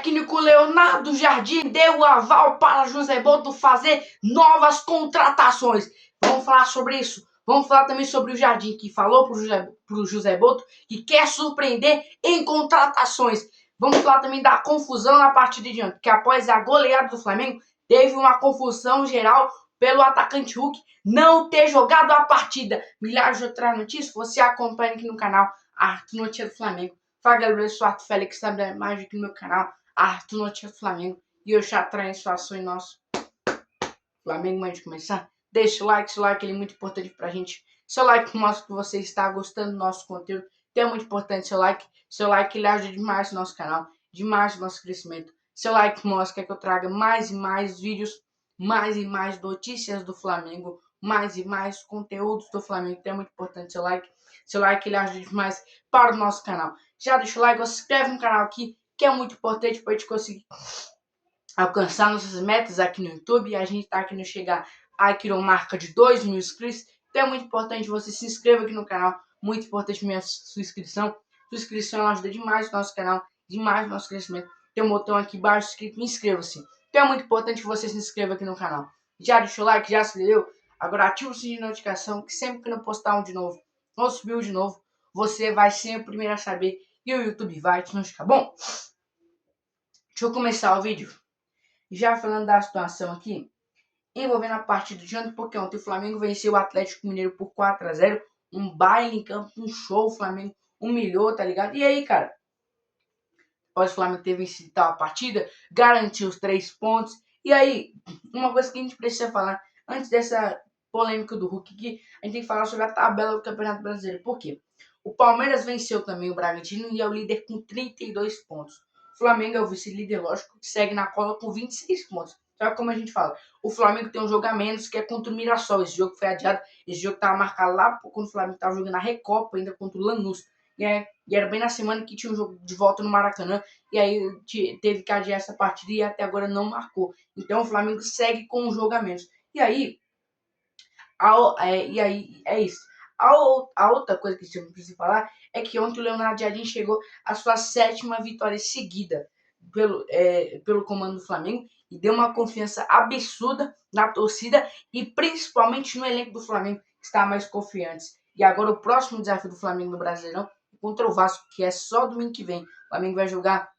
técnico Leonardo Jardim deu o aval para José Boto fazer novas contratações. Vamos falar sobre isso. Vamos falar também sobre o Jardim, que falou para o José Boto que quer surpreender em contratações. Vamos falar também da confusão na partida de ontem, que após a goleada do Flamengo, teve uma confusão geral pelo atacante Hulk não ter jogado a partida. Milhares de outras notícias, você acompanha aqui no canal Arthur Notícias do Flamengo. Fala galera, eu sou Arthur Félix, sabe mais aqui no meu canal Arthur Notícias do Flamengo. E eu já trago informações nosso Flamengo. Antes de começar, deixa o like, seu like ele é muito importante pra gente. Seu like mostra que você está gostando do nosso conteúdo. Então é muito importante seu like. Seu like ele ajuda demais o nosso canal, demais o nosso crescimento. Seu like mostra que eu traga mais e mais vídeos, mais e mais notícias do Flamengo, mais e mais conteúdos do Flamengo. Então é muito importante seu like. Seu like ele ajuda demais para o nosso canal. Já deixa o like, se inscreve no canal aqui, que é muito importante para a gente conseguir alcançar nossas metas aqui no YouTube. E a gente está querendo chegar aqui na marca de 2 mil inscritos. Então é muito importante você se inscreva aqui no canal. Muito importante sua inscrição. Sua inscrição ajuda demais o nosso canal, demais o nosso crescimento. Tem um botão aqui embaixo escrito inscreva-se. Então é muito importante que você se inscreva aqui no canal. Já deixou o like, já se inscreveu? Agora ativa o sininho de notificação, que sempre que eu postar um de novo, ou subir um de novo, você vai ser o primeiro a saber e o YouTube vai te notificar. Bom, deixa eu começar o vídeo já falando da situação aqui, envolvendo a partida de ontem, porque ontem o Flamengo venceu o Atlético Mineiro por 4-0, um baile em campo, um show, o Flamengo humilhou, tá ligado? E aí, cara, após o Flamengo ter vencido a partida, garantiu os 3 pontos, e aí, uma coisa que a gente precisa falar, antes dessa polêmica do Hulk, que a gente tem que falar sobre a tabela do Campeonato Brasileiro. Por quê? O Palmeiras venceu também o Bragantino e é o líder com 32 pontos. O Flamengo é o vice-líder, lógico, que segue na cola com 26 pontos. Sabe como a gente fala? O Flamengo tem um jogo a menos, que é contra o Mirassol. Esse jogo foi adiado. Esse jogo estava marcado lá quando o Flamengo estava jogando a Recopa, ainda contra o Lanús. E era bem na semana que tinha um jogo de volta no Maracanã. E aí teve que adiar essa partida e até agora não marcou. Então o Flamengo segue com um jogo a menos. E aí é isso. A outra coisa que eu preciso falar é que ontem o Leonardo Jardim chegou à sua 7ª vitória seguida pelo comando do Flamengo e deu uma confiança absurda na torcida e principalmente no elenco do Flamengo, que está mais confiante. E agora o próximo desafio do Flamengo no Brasileirão é contra o Vasco, que é só domingo que vem. O Flamengo vai jogar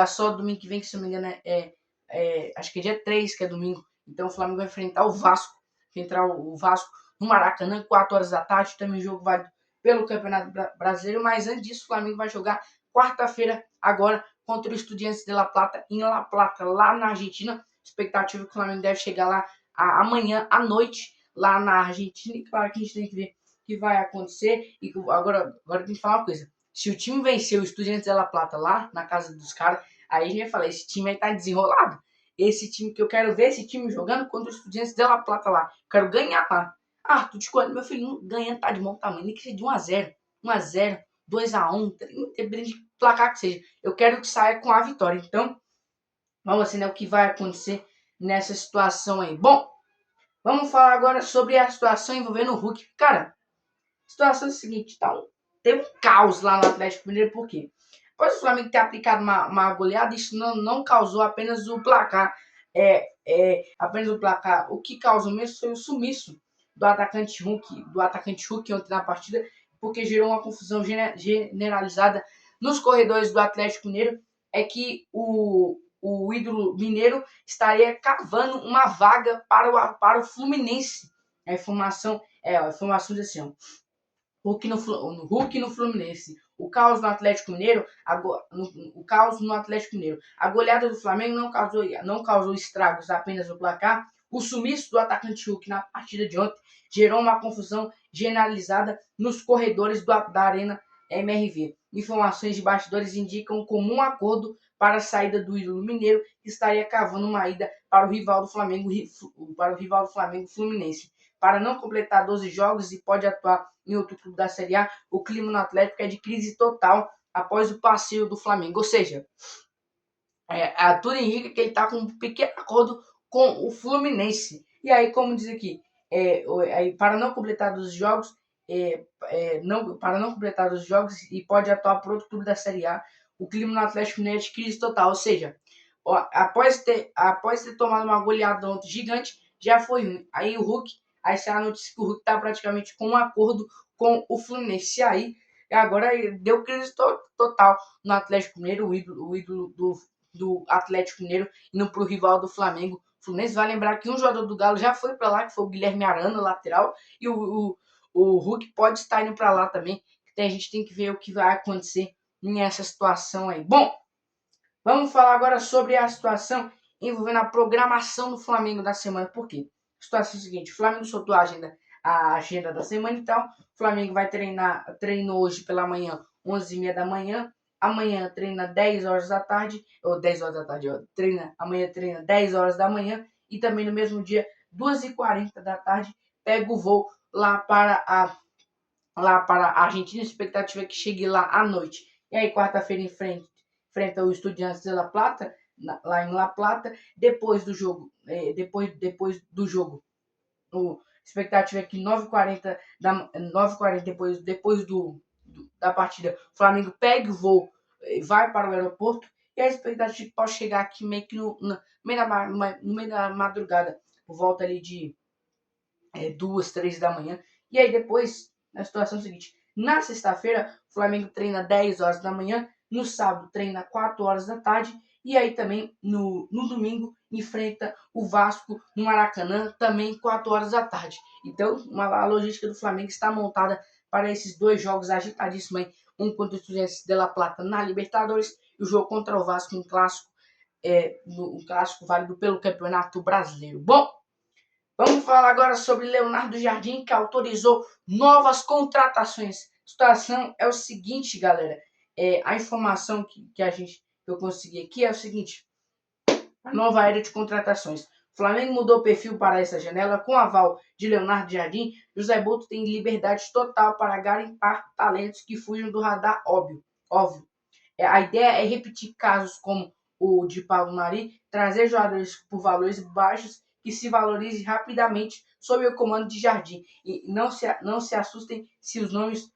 só domingo que vem, que se não me engano acho que é dia 3, que é domingo. Então o Flamengo vai enfrentar o Vasco. Entrar o Vasco no Maracanã, 4 horas da tarde, também jogo válido pelo Campeonato Brasileiro, mas antes disso o Flamengo vai jogar quarta-feira agora contra o Estudiantes de La Plata, em La Plata, lá na Argentina. Expectativa que o Flamengo deve chegar lá amanhã à noite, lá na Argentina, e claro que a gente tem que ver o que vai acontecer. E agora tem que falar uma coisa, se o time vencer o Estudiantes de La Plata lá na casa dos caras, aí a gente vai falar, esse time aí tá desenrolado. Esse time que eu quero ver, esse time jogando contra os Estudiantes de La Plata lá. Quero ganhar lá. Tu te conta, meu filho, ganhando tá de bom tamanho. Nem que seja de 1-0. 1-0, 2-1, independente de placar que seja. Eu quero que saia com a vitória. Então, vamos assim, né? O que vai acontecer nessa situação aí. Bom, vamos falar agora sobre a situação envolvendo o Hulk. Cara, a situação é a seguinte, tá? Tem um caos lá no Atlético Mineiro, por quê? Após o Flamengo ter aplicado uma goleada, isso não causou apenas o placar. Apenas o placar. O que causou mesmo foi o sumiço do atacante Hulk ontem na partida, porque gerou uma confusão generalizada nos corredores do Atlético Mineiro. É que o ídolo mineiro estaria cavando uma vaga para o Fluminense. A informação diz assim, ó, Hulk no Fluminense. O caos no Atlético Mineiro, A goleada do Flamengo não causou estragos apenas no placar. O sumiço do atacante Hulk na partida de ontem gerou uma confusão generalizada nos corredores da Arena MRV. Informações de bastidores indicam um comum acordo para a saída do ídolo mineiro, que estaria cavando uma ida para o rival do Flamengo, Fluminense. Para não completar 12 jogos e pode atuar em outro clube da Série A, o clima no Atlético é de crise total após o passeio do Flamengo. Ou seja, tudo indica que ele está com um pequeno acordo com o Fluminense. E aí, como diz aqui, para não completar 12 jogos, e pode atuar por outro clube da Série A, o clima no Atlético Mineiro é de crise total. Ou seja, após ter tomado uma goleada ontem gigante, já foi ruim. Aí saiu a notícia que o Hulk está praticamente com um acordo com o Fluminense. E aí, agora deu crise total no Atlético Mineiro, o ídolo do Atlético Mineiro indo para o rival do Flamengo. O Fluminense vai lembrar que um jogador do Galo já foi para lá, que foi o Guilherme Arana, lateral, e o Hulk pode estar indo para lá também. Então a gente tem que ver o que vai acontecer nessa situação aí. Bom, vamos falar agora sobre a situação envolvendo a programação do Flamengo da semana. Por quê? A situação é a seguinte: o Flamengo soltou a agenda da semana, então o Flamengo vai treinou hoje pela manhã, 11h30 da manhã. Amanhã treina 10 horas da tarde, ou 10 horas da tarde, amanhã treina 10 horas da manhã, e também no mesmo dia, 2h40 da tarde, pega o voo lá para a Argentina. A expectativa é que chegue lá à noite. E aí, quarta-feira, enfrenta o Estudiantes de La Plata, lá em La Plata. Depois do jogo, a expectativa é que 9h40 da partida, o Flamengo pegue o voo, vai para o aeroporto. E a expectativa é que pode chegar aqui meio que no meio da madrugada, por volta ali de 2, 3 da manhã. E aí depois, a situação é a seguinte: na sexta-feira, o Flamengo treina 10 horas da manhã, no sábado treina 4 horas da tarde, e aí também no domingo enfrenta o Vasco no Maracanã, também 4 horas da tarde. Então, a logística do Flamengo está montada para esses dois jogos agitadíssimos aí, um contra o Estudiantes de La Plata na Libertadores e o jogo contra o Vasco, um clássico válido pelo Campeonato Brasileiro. Bom, vamos falar agora sobre Leonardo Jardim, que autorizou novas contratações. A situação é o seguinte, galera. A informação que eu consegui aqui é o seguinte: a nova era de contratações. O Flamengo mudou o perfil para essa janela. Com o aval de Leonardo Jardim, José Boto tem liberdade total para garimpar talentos que fujam do radar óbvio. A ideia é repetir casos como o de Pablo Mari, trazer jogadores por valores baixos que se valorize rapidamente sob o comando de Jardim. E não se assustem se os nomes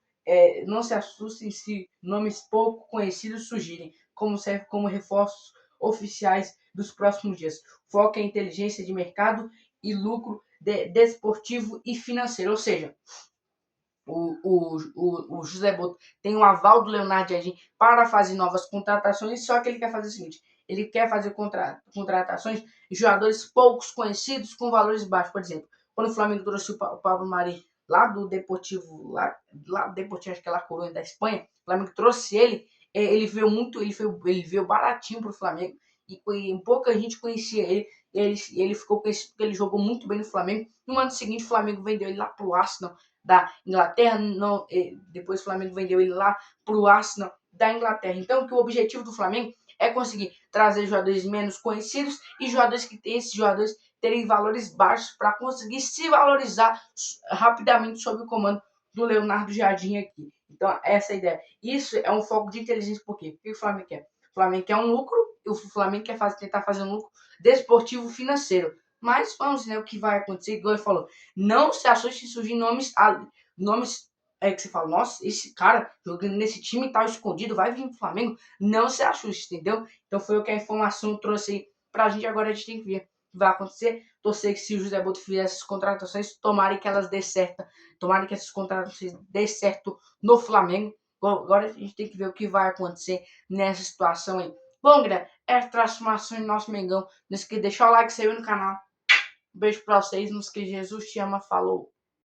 pouco conhecidos surgirem, como serve como reforços oficiais dos próximos dias. Foca em inteligência de mercado e lucro desportivo e financeiro. Ou seja, o José Boto tem um aval do Leonardo Jardim para fazer novas contratações, só que ele quer fazer o seguinte: ele quer fazer contratações de jogadores poucos conhecidos com valores baixos. Por exemplo, quando o Flamengo trouxe o Pablo Mari lá do Deportivo, acho que é La Coruña da Espanha, o Flamengo trouxe ele veio baratinho para o Flamengo, e pouca gente conhecia ele. Ele ficou conhecido porque ele jogou muito bem no Flamengo. No ano seguinte, o Flamengo vendeu ele lá para o Arsenal da Inglaterra. Depois o Flamengo vendeu ele lá para o Arsenal da Inglaterra. Então, que o objetivo do Flamengo é conseguir trazer jogadores menos conhecidos e esses jogadores terem valores baixos para conseguir se valorizar rapidamente sob o comando do Leonardo Jardim aqui. Então, essa é a ideia. Isso é um foco de inteligência. Por quê? Porque o Flamengo quer? O Flamengo quer um lucro, e o Flamengo quer tentar fazer um lucro desportivo financeiro. Mas vamos ver, né, o que vai acontecer. Igual ele falou, não se assuste se surgir nomes que você fala: nossa, esse cara jogando nesse time tá escondido, vai vir pro Flamengo. Não se assuste, entendeu? Então foi o que a informação trouxe aí pra gente. Agora a gente tem que ver o que vai acontecer. Torcer que se o José Boto fizer essas contratações, tomara que elas dê certo. Tomara que essas contratações dê certo no Flamengo. Agora a gente tem que ver o que vai acontecer nessa situação aí. Bom, galera, essa transformação em nosso Mengão. Não esqueça de deixar o like, se inscrever no canal. Um beijo pra vocês. Não esqueça, Jesus te ama. Falou.